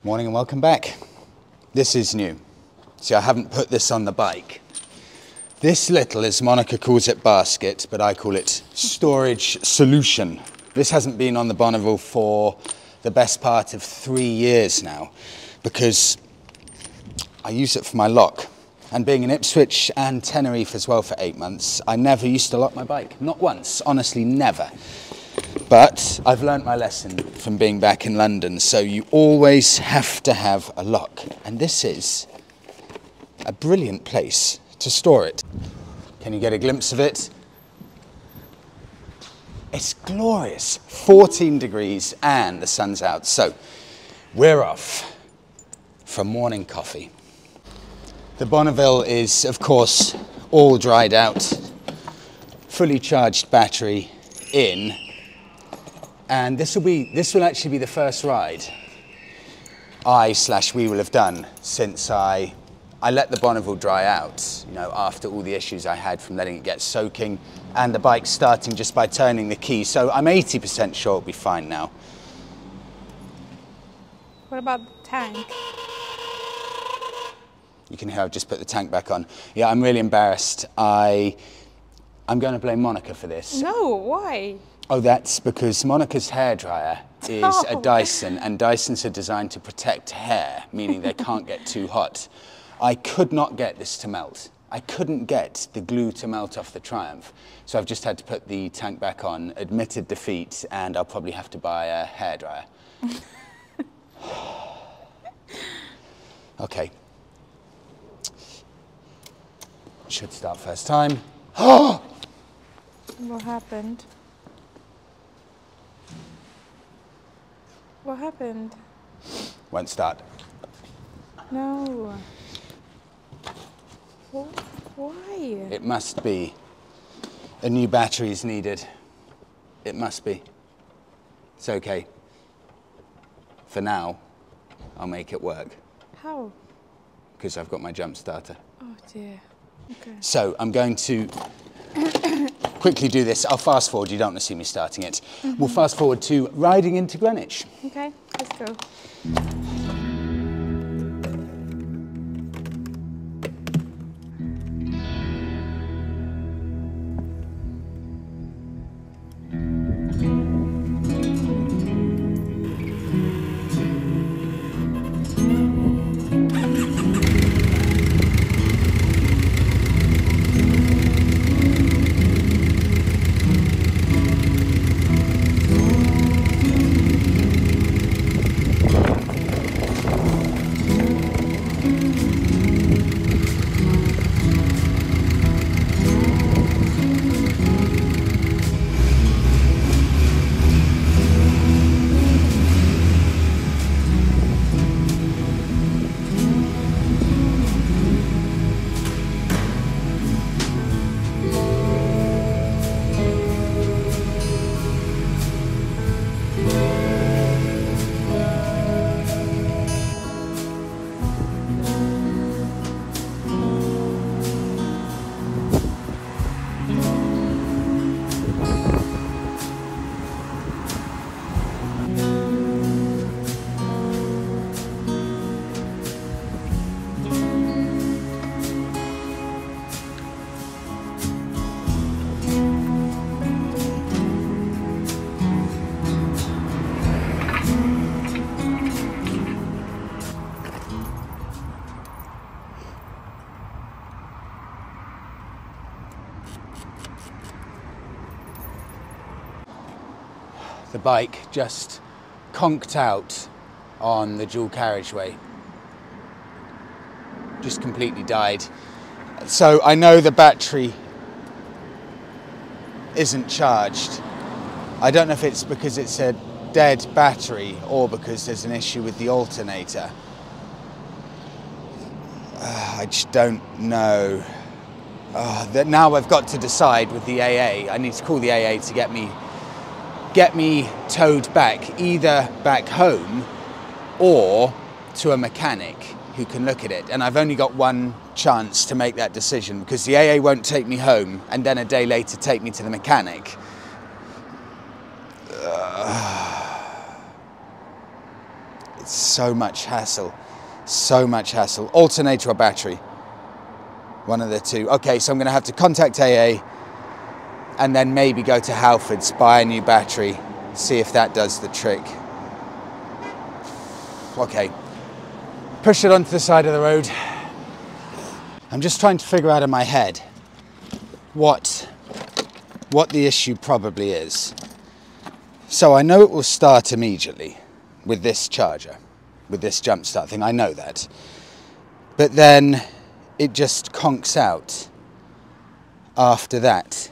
Morning and welcome back. This is new. See, I haven't put this on the bike. This little, as Monika calls it, basket, but I call it storage solution. This hasn't been on the Bonneville for the best part of 3 years now, because I use it for my lock. And being in Ipswich and Tenerife as well for 8 months, I never used to lock my bike. Not once, honestly, never. But I've learnt my lesson from being back in London, so you always have to have a lock. And this is a brilliant place to store it. Can you get a glimpse of it? It's glorious. 14 degrees and the sun's out. So we're off for morning coffee. The Bonneville is, of course, all dried out, fully charged battery in. And this will actually be the first ride we will have done since I let the Bonneville dry out, you know, after all the issues I had from letting it get soaking and the bike starting just by turning the key. So I'm 80% sure it'll be fine now. What about the tank? You can hear I've just put the tank back on. Yeah, I'm really embarrassed. I'm going to blame Monika for this. No, why? Oh, that's because Monika's hairdryer is a Dyson, and Dysons are designed to protect hair, meaning they can't get too hot. I could not get this to melt. I couldn't get the glue to melt off the Triumph. So I've just had to put the tank back on, admitted defeat, and I'll probably have to buy a hairdryer. Okay. Should start first time. What happened? What happened? Won't start. No. Why? It must be. A new battery is needed. It must be. It's okay. For now, I'll make it work. How? Because I've got my jump starter. Oh dear. Okay. So I'm going to quickly do this. I'll fast forward, you don't want to see me starting it. We'll fast forward to riding into Greenwich. Okay, let's go. The bike just conked out on the dual carriageway. Just completely died. So I know the battery isn't charged. I don't know if it's because it's a dead battery or because there's an issue with the alternator. I just don't know. Now I've got to decide with the AA. I need to call the AA to get me towed back, either back home or to a mechanic who can look at it. And I've only got one chance to make that decision, because the AA won't take me home and then a day later take me to the mechanic. So much hassle. So much hassle. Alternator or battery? One of the two. Okay, so I'm going to have to contact AA and then maybe go to Halfords, buy a new battery, see if that does the trick. Okay. Push it onto the side of the road. I'm just trying to figure out in my head what the issue probably is. So I know it will start immediately with this charger, with this jump start thing, I know that. But then it just conks out after that.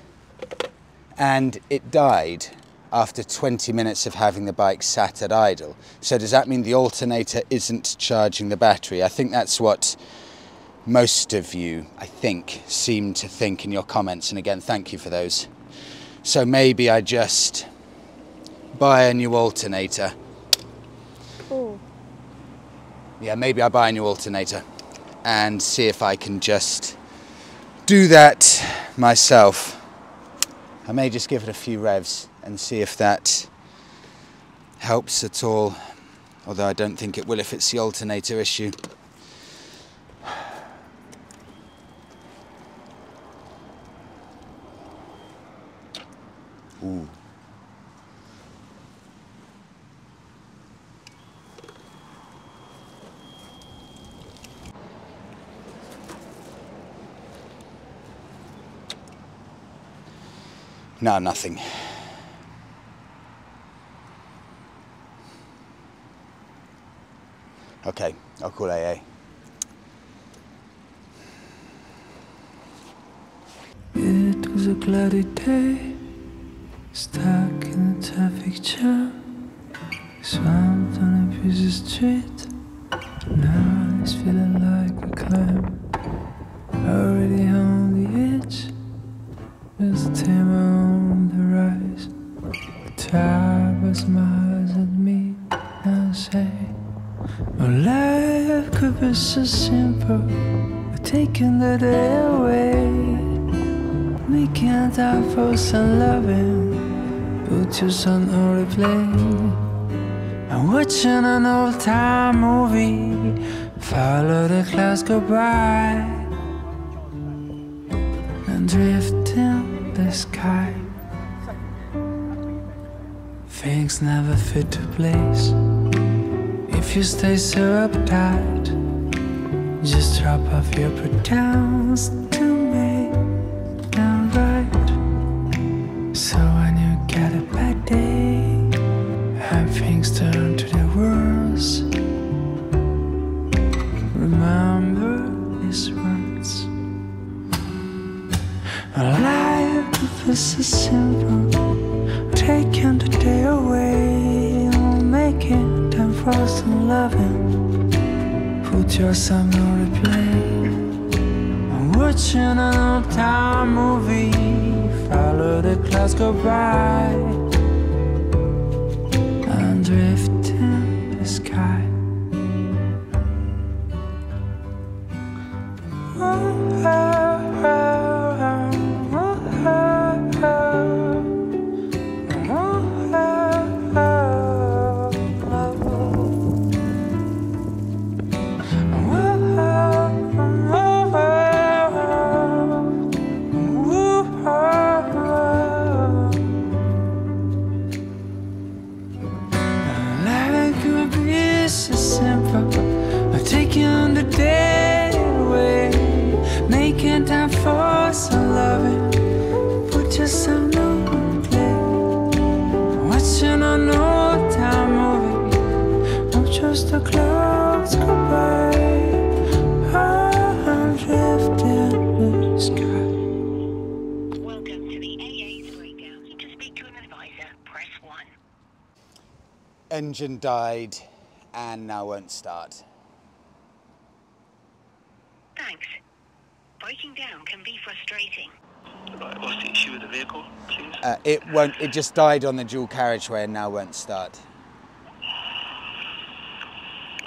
And it died after 20 minutes of having the bike sat at idle. So does that mean the alternator isn't charging the battery? I think that's what most of you, I think, seem to think in your comments. And again, thank you for those. So maybe I just buy a new alternator. Oh. Yeah, maybe I buy a new alternator and see if I can just do that myself. I may just give it a few revs and see if that helps at all, although I don't think it will if it's the alternator issue. Ooh. No, nothing. Okay, I'll call AA. It was a cloudy day, stuck in a traffic jam, swamped on a busy street. Now it's feeling like a climb, already on the edge. There's a timber on the rise. The tower smiles at me and say, "Oh, life could be so simple, but taking the day away. We can't have for some loving, put your son on replay. I'm watching an old-time movie, follow the clouds go by, and drift in the sky. Things never fit to place if you stay so uptight. Just drop off your pretends to make them right. So when you get a bad day and things turn to the worst, remember these words. Life is so simple, taking the day away, making time for some loving. Put your song on replay. I'm watching an old-time movie, follow the clouds go by, and drift in the sky. Engine died and now won't start. Thanks. Breaking down can be frustrating. Right, what's the issue with the vehicle, please? It just died on the dual carriageway and now won't start. It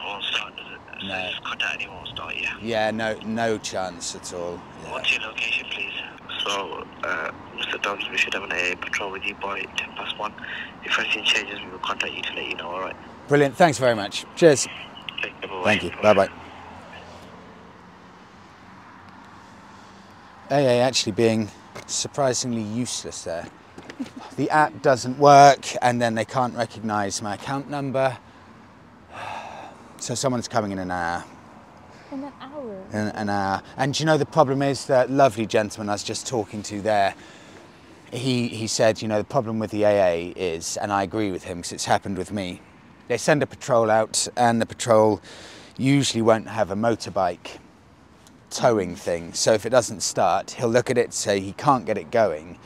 won't start, does it? So No. just contact anyone, won't start, yeah? Yeah, no chance at all. Yeah. What's your location, please? So, Mr. Dobbs, we should have an AA patrol with you by 1:10. If anything changes, we will contact you to let you know, alright? Brilliant. Thanks very much. Cheers. Thank you. Bye-bye. AA actually being surprisingly useless there. The app doesn't work, and then they can't recognise my account number. So someone's coming in an hour. In an hour? In an hour. And you know, the problem is that lovely gentleman I was just talking to there, he said, you know, the problem with the AA is, and I agree with him because it's happened with me, they send a patrol out and the patrol usually won't have a motorbike towing thing. So if it doesn't start, he'll look at it, say he can't get it going,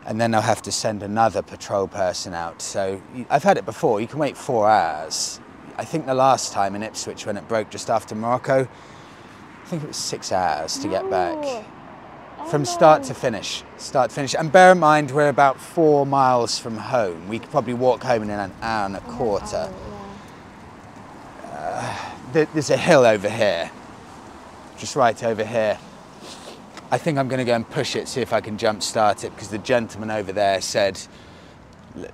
and then they'll have to send another patrol person out. So I've had it before, you can wait 4 hours. I think the last time in Ipswich when it broke just after Morocco, I think it was 6 hours to get back. From start to finish, And bear in mind, we're about 4 miles from home. We could probably walk home in an hour and a quarter. There's a hill over here, just right over here. I think I'm going to go and push it, see if I can jump start it, because the gentleman over there said,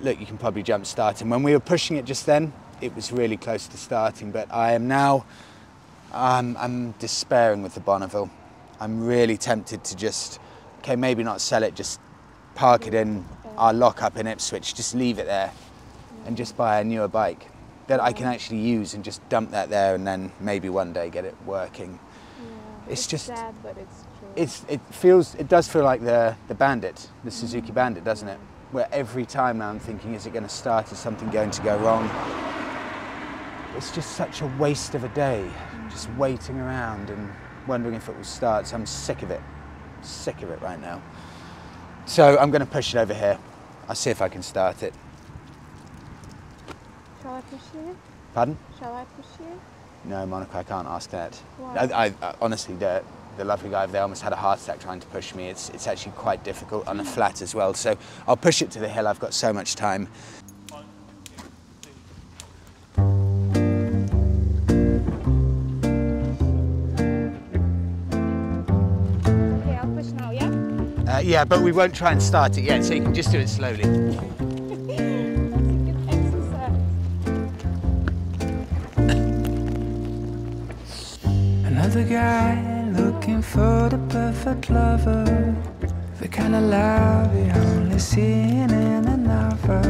look, you can probably jump start. And when we were pushing it just then, it was really close to starting, but I am now, I'm despairing with the Bonneville. I'm really tempted to just, okay, maybe not sell it, just park it in our lock-up in Ipswich, just leave it there and just buy a newer bike that I can actually use and just dump that there and then maybe one day get it working. Yeah, it's just sad, but it's it true. does feel like the Bandit, the Suzuki Bandit, doesn't it? Where every time now I'm thinking, is it going to start? Is something going to go wrong? It's just such a waste of a day, just waiting around and wondering if it will start. So I'm sick of it right now. So I'm going to push it over here. I'll see if I can start it. Shall I push you? Pardon? Shall I push you? No, Monika, I can't ask that. Why? I honestly, the lovely guy over there almost had a heart attack trying to push me. It's actually quite difficult on a flat as well. So I'll push it to the hill. I've got so much time. Okay, I'll push now, yeah? Yeah, but we won't try and start it yet, so you can just do it slowly. That's a good exercise. Another guy looking for the perfect lover, the kind of love you only see in a novel.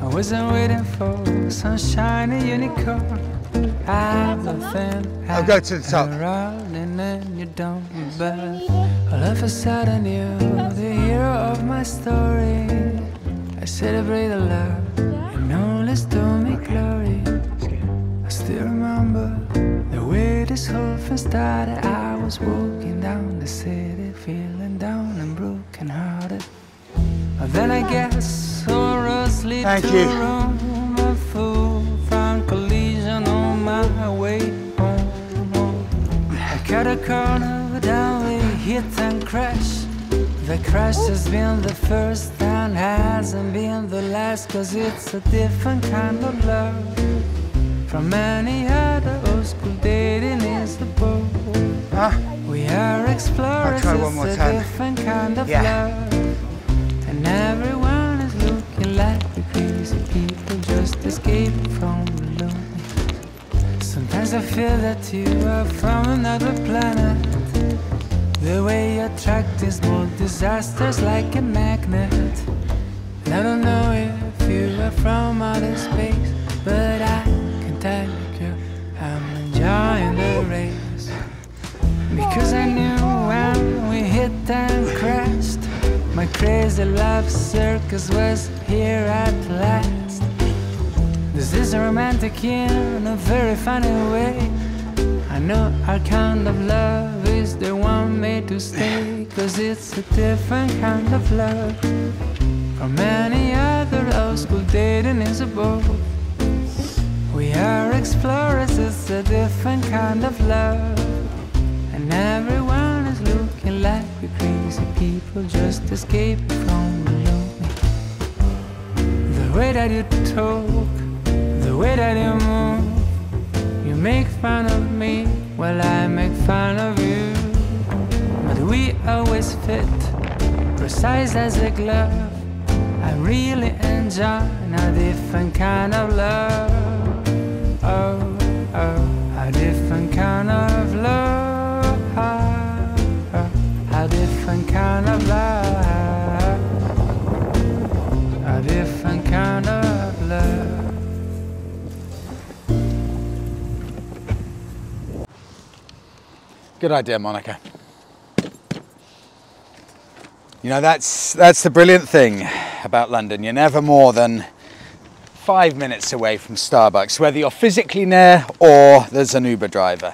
I wasn't waiting for some shiny unicorn. I'll go to the top. And you don't, but all of a sudden you're the hero of my story. I celebrate the love and only to me glory. I still remember the way this whole thing started. I was walking down the city, feeling down and broken hearted. But then I guess all roads lead to Rome. A fool found collision on my way home. I cut a corner, down we hit and crash. The crash has been the first and hasn't been the last, 'cause it's a different kind of love from any other old school dating is the boat. We are explorers, it's a different kind of love. And everyone is looking like the crazy people just escaping from the lonely. Sometimes I feel that you are from another planet. The way you attract these small disasters like a magnet. And I don't know if you are from outer space, but I can tell you, girl, I'm enjoying the race. Because I knew when we hit and crashed, my crazy love circus was here at last. This is romantic in a very funny way. I know our kind of love is the one made to stay, 'cause it's a different kind of love from any other old school dating is a boat. We are explorers, it's a different kind of love. And everyone is looking like we're crazy people just escaping from the lonely. The way that you talk, the way that you move, you make fun of me while I make fun of you. But we always fit, precise as a glove. I really enjoy a different kind of love. a different kind of love, a different kind of love, a different kind of love. Good idea, Monika. You know, that's the brilliant thing about London. You're never more than 5 minutes away from Starbucks, whether you're physically near or there's an Uber driver.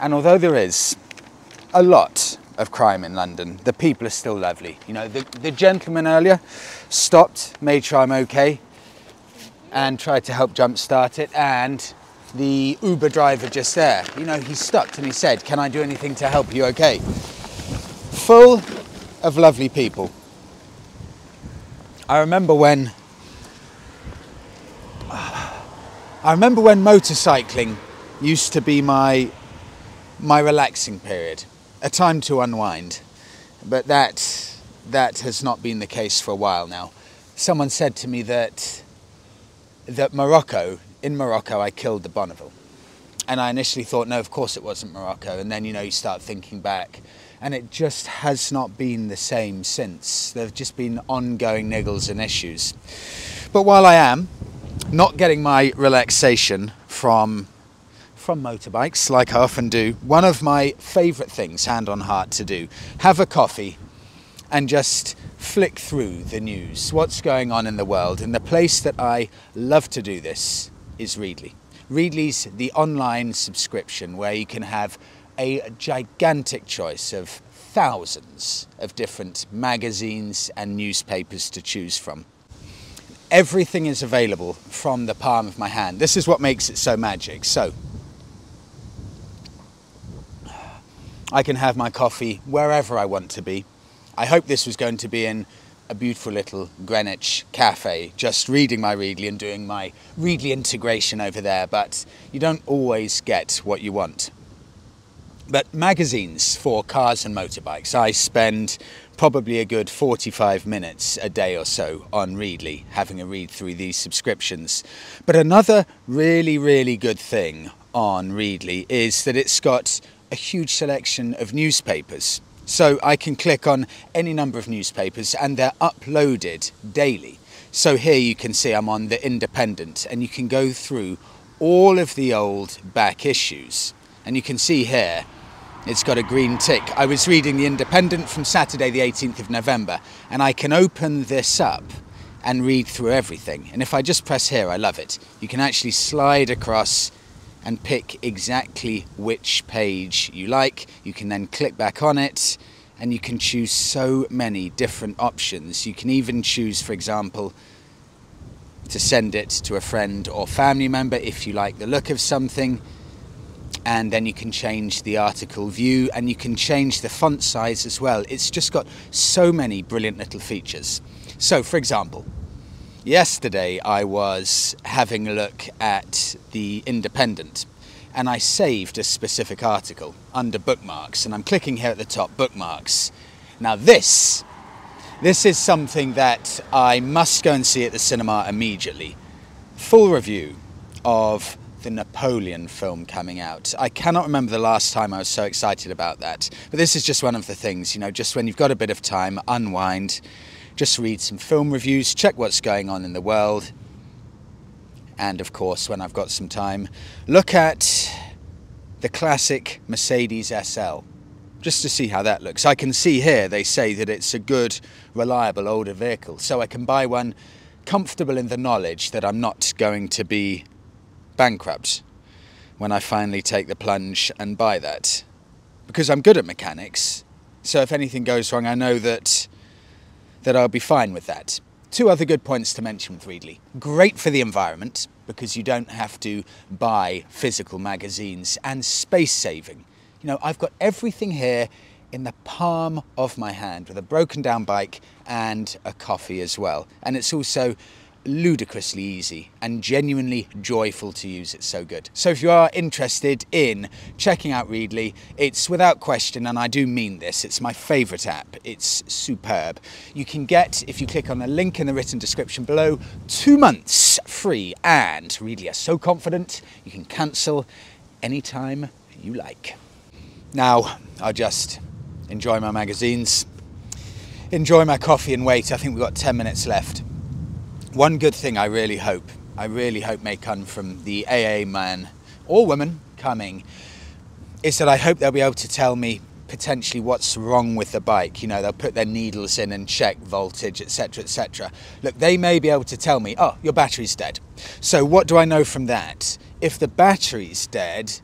And although there is a lot of crime in London, the people are still lovely. You know, the gentleman earlier stopped, made sure I'm okay, and tried to help jumpstart it. And the Uber driver just there, you know, he stopped and he said, "Can I do anything to help you? Okay?" Full of lovely people. I remember when motorcycling used to be my relaxing period, a time to unwind, but that has not been the case for a while now. Someone said to me that in Morocco I killed the Bonneville, and I initially thought, no, of course it wasn't Morocco, and then, you know, you start thinking back, and it just has not been the same since. There have just been ongoing niggles and issues. But while I am not getting my relaxation from motorbikes, like I often do, one of my favourite things, hand on heart, to do, have a coffee and just flick through the news, what's going on in the world. And the place that I love to do this is Readly. Readly's the online subscription where you can have a gigantic choice of thousands of different magazines and newspapers to choose from. Everything is available from the palm of my hand. This is what makes it so magic. So I can have my coffee wherever I want to be. I hope this was going to be in a beautiful little Greenwich cafe, just reading my Readly and doing my Readly integration over there, but you don't always get what you want. But magazines for cars and motorbikes, I spend probably a good 45 minutes a day or so on Readly, having a read through these subscriptions. But another really, really good thing on Readly is that it's got a huge selection of newspapers. So I can click on any number of newspapers and they're uploaded daily. So here you can see I'm on The Independent, and you can go through all of the old back issues. And you can see here, it's got a green tick. I was reading The Independent from Saturday the 18th of November, and I can open this up and read through everything. And if I just press here, I love it. You can actually slide across and pick exactly which page you like. You can then click back on it, and you can choose so many different options. You can even choose, for example, to send it to a friend or family member if you like the look of something. And then you can change the article view, and you can change the font size as well. It's just got so many brilliant little features. So, for example, yesterday I was having a look at The Independent, and I saved a specific article under bookmarks, and I'm clicking here at the top, bookmarks. Now this is something that I must go and see at the cinema immediately. Full review of the Napoleon film coming out. I cannot remember the last time I was so excited about that. But this is just one of the things, you know, just when you've got a bit of time, unwind, just read some film reviews, check what's going on in the world. And of course, when I've got some time, look at the classic Mercedes SL, just to see how that looks. I can see here they say that it's a good, reliable older vehicle, so I can buy one comfortable in the knowledge that I'm not going to be bankrupt when I finally take the plunge and buy that. Because I'm good at mechanics, so if anything goes wrong, I know that I'll be fine with that. Two other good points to mention with Readly. Great for the environment, because you don't have to buy physical magazines, and space saving. You know, I've got everything here in the palm of my hand with a broken down bike and a coffee as well. And it's also ludicrously easy and genuinely joyful to use. It's so good. So if you are interested in checking out Readly, it's without question, and I do mean this, it's my favourite app. It's superb. You can get, if you click on the link in the written description below, 2 months free, and Readly are so confident you can cancel anytime you like. Now, I'll just enjoy my magazines, enjoy my coffee and wait. I think we've got 10 minutes left. One good thing I really hope may come from the AA man or woman coming is that I hope they'll be able to tell me potentially what's wrong with the bike. You know, they'll put their needles in and check voltage, etc, etc. Look, they may be able to tell me, oh, your battery's dead. So what do I know from that? If the battery's dead,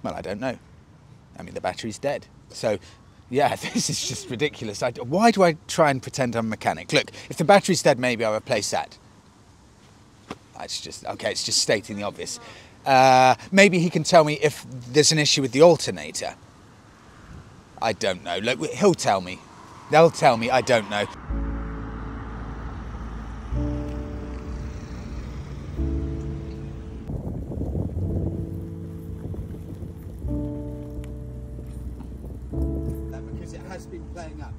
well, I don't know. I mean, the battery's dead. So yeah, this is just ridiculous. Why do I try and pretend I'm a mechanic? Look, if the battery's dead, maybe I'll replace that. It's just, okay, it's just stating the obvious. Maybe he can tell me if there's an issue with the alternator. I don't know. Look, he'll tell me. They'll tell me, I don't know. Because it has been playing up.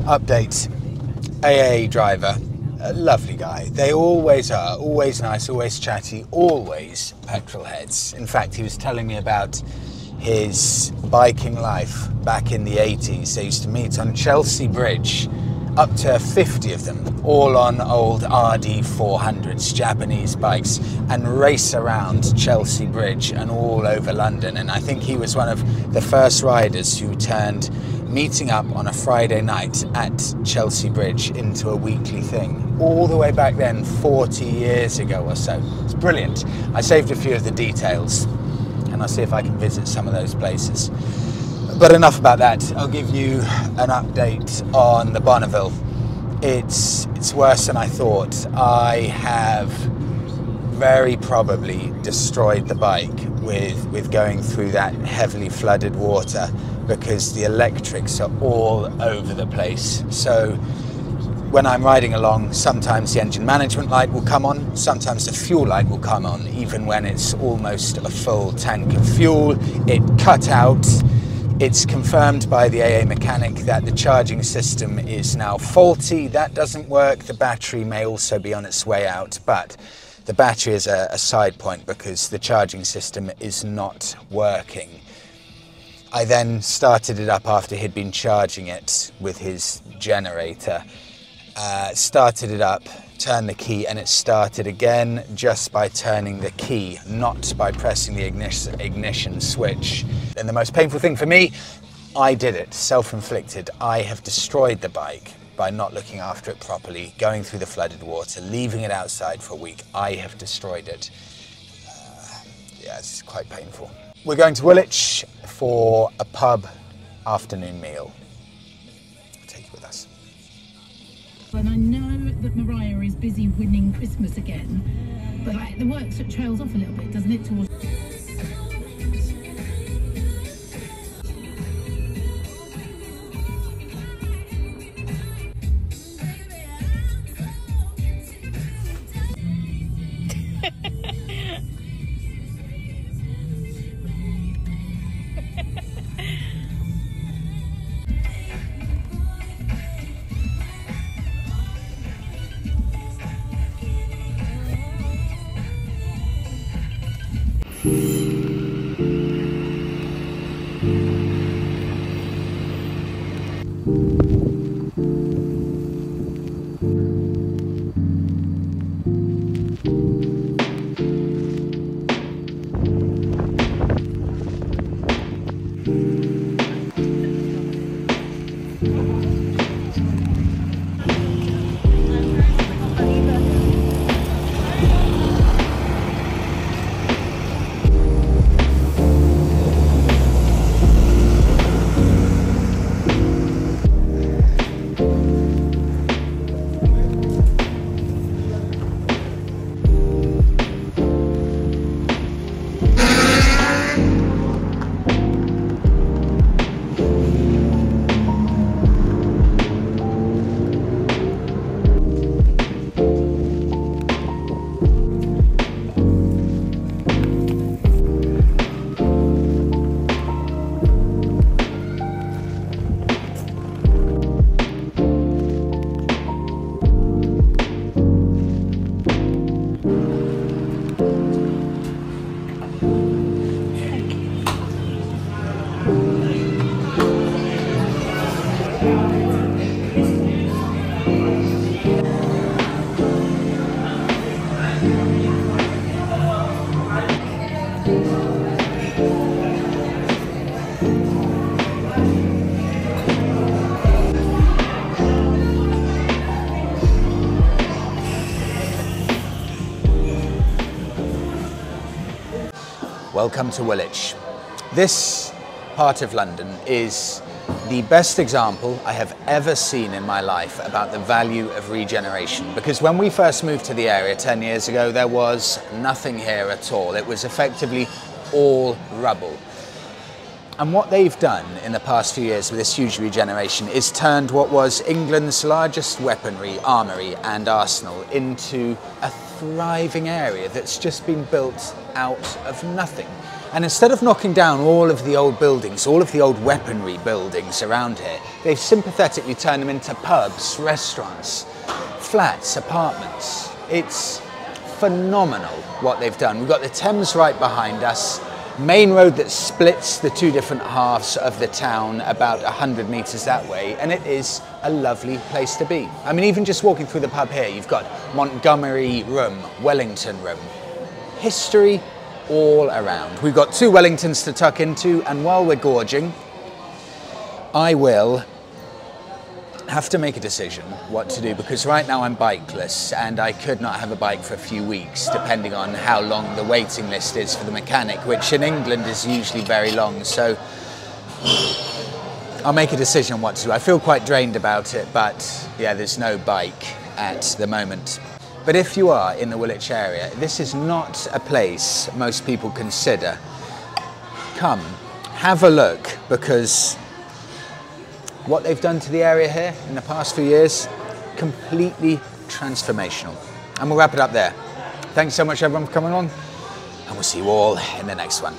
Update. AA driver, a lovely guy. They always are, always nice, always chatty, always petrol heads. In fact, he was telling me about his biking life back in the 80s. They used to meet on Chelsea Bridge, up to 50 of them, all on old RD 400s, Japanese bikes, and race around Chelsea Bridge and all over London. And I think he was one of the first riders who turned meeting up on a Friday night at Chelsea Bridge into a weekly thing, all the way back then, 40 years ago or so. It's brilliant. I saved a few of the details, and I'll see if I can visit some of those places. But enough about that. I'll give you an update on the Bonneville. It's worse than I thought. I have very probably destroyed the bike with going through that heavily flooded water, because the electrics are all over the place. So when I'm riding along, sometimes the engine management light will come on, sometimes the fuel light will come on, even when it's almost a full tank of fuel. It cut out. It's confirmed by the AA mechanic that the charging system is now faulty. That doesn't work. The battery may also be on its way out, but the battery is a side point because the charging system is not working. I then started it up after he'd been charging it with his generator. Started it up, turned the key, and it started again just by turning the key, not by pressing the ignition switch. And the most painful thing for me, I did it, self-inflicted. I have destroyed the bike. by not looking after it properly, going through the flooded water, leaving it outside for a week. I have destroyed it. Yeah, it's quite painful. We're going to Woolwich for a pub afternoon meal. I'll take you with us. And I know that Mariah is busy winning Christmas again, but the work sort of trails off a little bit, doesn't it? Towards Welcome to Woolwich. This part of London is the best example I have ever seen in my life about the value of regeneration, because when we first moved to the area 10 years ago, there was nothing here at all. It was effectively all rubble. And what they've done in the past few years with this huge regeneration is turned what was England's largest weaponry, armoury and arsenal into a thriving area that's just been built out of nothing. And instead of knocking down all of the old buildings, all of the old weaponry buildings around here, they've sympathetically turned them into pubs, restaurants, flats, apartments. It's phenomenal what they've done. We've got the Thames right behind us, main road that splits the two different halves of the town about 100 metres that way, and it is a lovely place to be. I mean, even just walking through the pub here, you've got Montgomery Room, Wellington Room, history all around. We've got two Wellingtons to tuck into, and while we're gorging, I will have to make a decision what to do, because right now I'm bikeless and I could not have a bike for a few weeks depending on how long the waiting list is for the mechanic, which in England is usually very long. So I'll make a decision on what to do. I feel quite drained about it, but yeah, there's no bike at the moment. But if you are in the Woolwich area, this is not a place most people consider. Come, have a look, because what they've done to the area here in the past few years, completely transformational. And we'll wrap it up there. Thanks so much everyone for coming on, and we'll see you all in the next one.